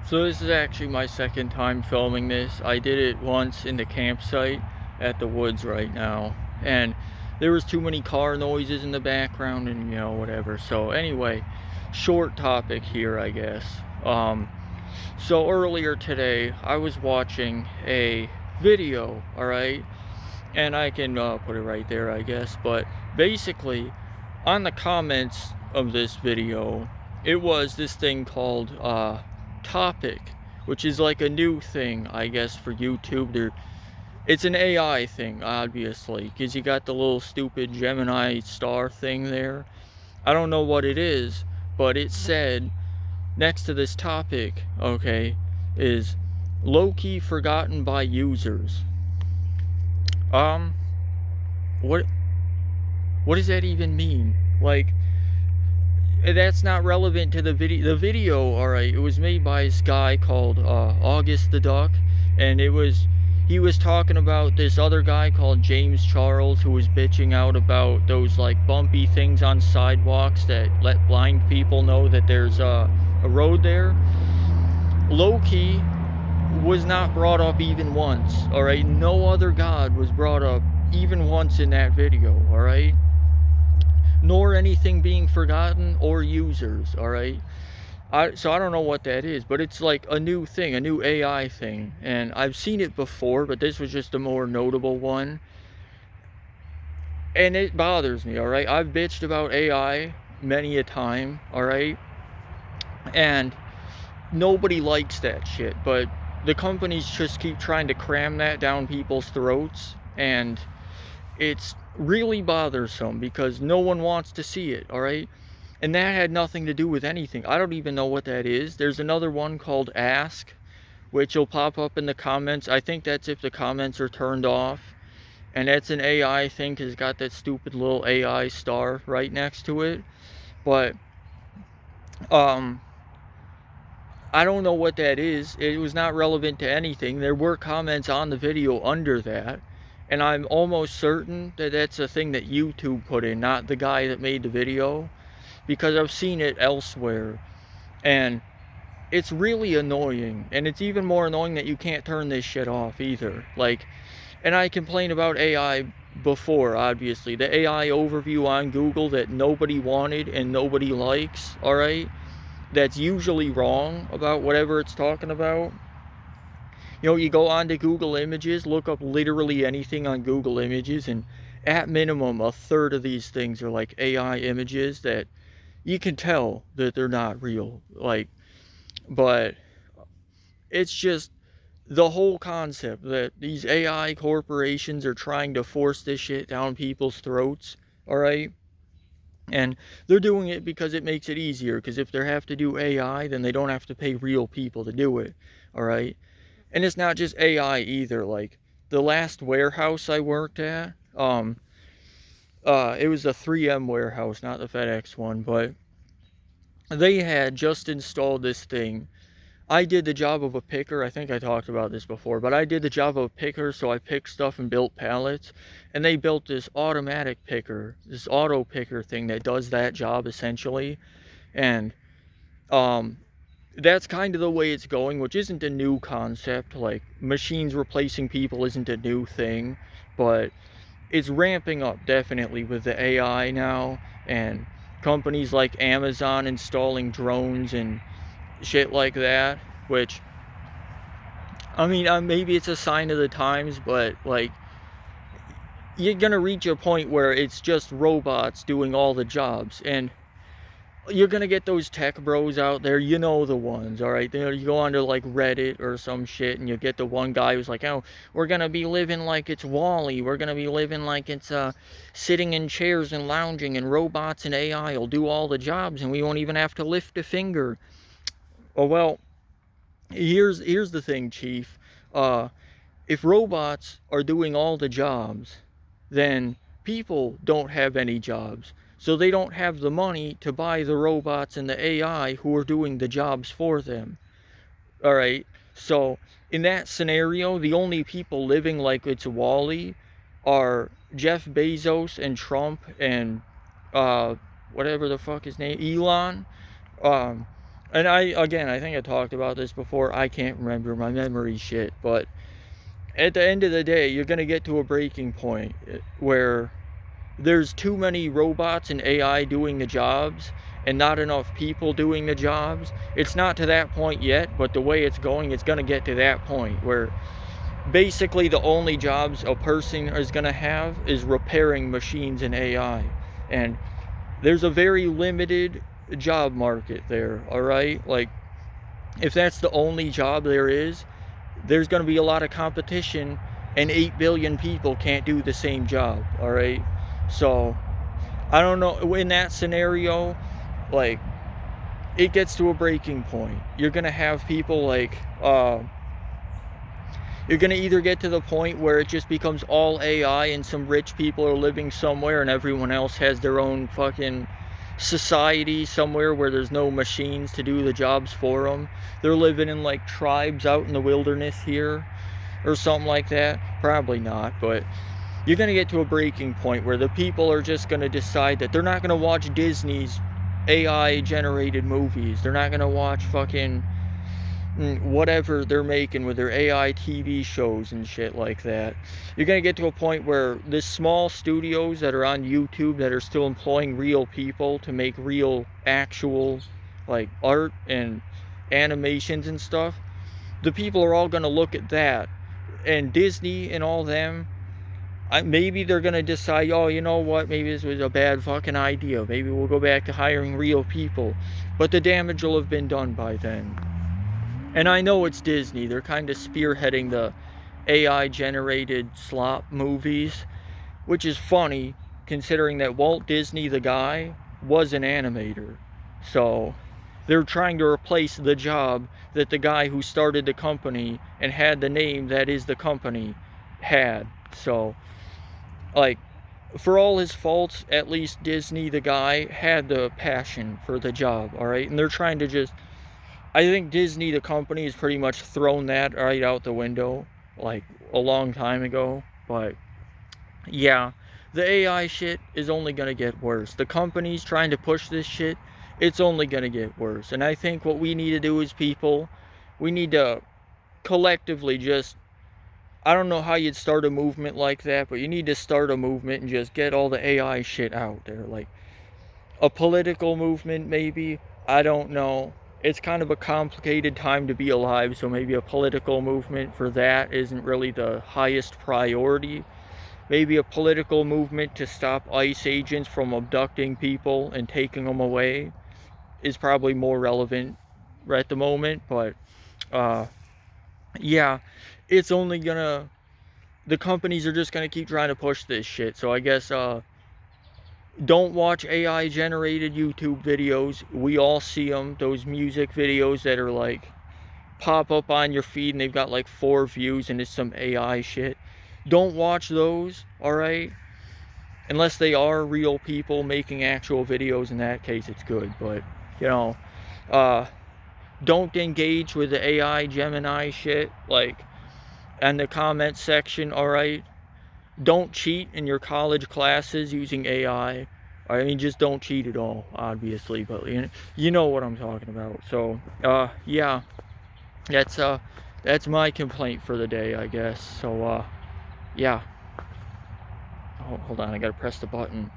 So this is actually my second time filming this. I did it once in the campsite at the woods right now, and there was too many car noises in the background and whatever. So anyway, short topic here, I guess. So earlier today I was watching a video, all right, and I can put it right there, I guess. But basically, on the comments of this video, it was this thing called Topic, which is like a new thing, I guess, for YouTube. It's an AI thing, obviously, because you got the little stupid Gemini star thing there. I don't know what it is, but it said next to this topic, okay, is low-key forgotten by users. Um, what what does that even mean? Like, that's not relevant to the video. The video, all right, it was made by this guy called August the Duck, and he was talking about this other guy called James Charles, who was bitching out about those like bumpy things on sidewalks that let blind people know that there's a road there. Loki was not brought up even once, all right. No other god was brought up even once in that video, all right, nor anything being forgotten or users, all right. So I don't know what that is, but it's like a new thing, a new AI thing, and I've seen it before, but this was just a more notable one, and it bothers me, all right. I've bitched about AI many a time, all right, and nobody likes that shit, but the companies just keep trying to cram that down people's throats, and it's really bothersome because no one wants to see it, all right. And that had nothing to do with anything. I don't even know what that is. There's another one called Ask, which will pop up in the comments. I think that's if the comments are turned off, and that's an AI thing because it's got that stupid little AI star right next to it. But I don't know what that is. It was not relevant to anything. There were comments on the video under that, and I'm almost certain that that's a thing that YouTube put in, not the guy that made the video, because I've seen it elsewhere, and it's really annoying. And it's even more annoying that you can't turn this shit off either. Like, and I complained about AI before, obviously. The AI overview on Google that nobody wanted and nobody likes, all right? That's usually wrong about whatever it's talking about. You go on to Google Images, look up literally anything on Google Images, and at minimum, a third of these things are like AI images that you can tell that they're not real. Like, but it's just the whole concept that these AI corporations are trying to force this shit down people's throats, all right? And they're doing it because it makes it easier, because if they have to do AI, then they don't have to pay real people to do it, all right? And it's not just AI either. Like, the last warehouse I worked at, it was the 3M warehouse, not the FedEx one, but they had just installed this thing. I did the job of a picker. I think I talked about this before, but I did the job of a picker, so I picked stuff and built pallets. And they built this automatic picker, this auto picker thing that does that job essentially. And um, that's kind of the way it's going, which isn't a new concept. Like, machines replacing people isn't a new thing, but it's ramping up definitely with the AI now, and companies like Amazon installing drones and shit like that, which, I mean, maybe it's a sign of the times, but like, you're gonna reach a point where it's just robots doing all the jobs, and you're gonna get those tech bros out there, the ones, all right. You go onto like Reddit or some shit, and you get the one guy who's like, oh, we're gonna be living like it's Wall-E, we're gonna be living like it's sitting in chairs and lounging, and robots and AI will do all the jobs, and we won't even have to lift a finger. Oh well, here's the thing, Chief. If robots are doing all the jobs, then people don't have any jobs. So they don't have the money to buy the robots and the AI who are doing the jobs for them. All right. So in that scenario, the only people living like it's Wall-E are Jeff Bezos and Trump and uh, whatever the fuck his name, Elon. Um, and again, I think I talked about this before. I can't remember, my memory shit, but at the end of the day, you're gonna get to a breaking point where there's too many robots and AI doing the jobs and not enough people doing the jobs. It's not to that point yet, but the way it's going, it's gonna get to that point where basically the only jobs a person is gonna have is repairing machines and AI. And there's a very limited job market there, all right? Like, if that's the only job there is, there's going to be a lot of competition, and 8 billion people can't do the same job, all right? So I don't know, in that scenario, like, it gets to a breaking point. You're going to have people like you're going to either get to the point where it just becomes all AI and some rich people are living somewhere and everyone else has their own fucking society somewhere where there's no machines to do the jobs for them. They're living in like tribes out in the wilderness here or something like that. Probably not, but you're going to get to a breaking point where the people are just going to decide that they're not going to watch Disney's AI generated movies. They're not going to watch fucking whatever they're making with their AI TV shows and shit like that. You're going to get to a point where the small studios that are on YouTube that are still employing real people to make real actual like art and animations and stuff, the people are all going to look at that, and Disney and all them, maybe they're going to decide, oh, you know what, maybe this was a bad fucking idea, maybe we'll go back to hiring real people, but the damage will have been done by then. And I know it's Disney. They're kind of spearheading the AI-generated slop movies, which is funny considering that Walt Disney, the guy, was an animator. So they're trying to replace the job that the guy who started the company and had the name that is the company had. So, like, for all his faults, at least Disney, the guy, had the passion for the job, all right? And they're trying to just... I think Disney, the company, has pretty much thrown that right out the window, like, a long time ago. But, yeah, the AI shit is only going to get worse. The companies trying to push this shit, it's only going to get worse. And I think what we need to do as people, we need to collectively just... I don't know how you'd start a movement like that, but you need to start a movement and just get all the AI shit out there. Like, a political movement, maybe? I don't know. It's kind of a complicated time to be alive, so maybe a political movement for that isn't really the highest priority. Maybe a political movement to stop ICE agents from abducting people and taking them away is probably more relevant at the moment, but yeah, it's only gonna... the companies are just gonna keep trying to push this shit, so I guess don't watch AI generated YouTube videos. We all see them, those music videos that are like pop up on your feed and they've got like 4 views and it's some AI shit. Don't watch those, alright? Unless they are real people making actual videos. In that case it's good, but you know, don't engage with the AI Gemini shit like in the comment section, alright? Don't cheat in your college classes using AI. I mean, just don't cheat at all, obviously, but you know what I'm talking about. So, yeah, that's my complaint for the day, I guess. So, yeah. Oh, hold on, I gotta press the button.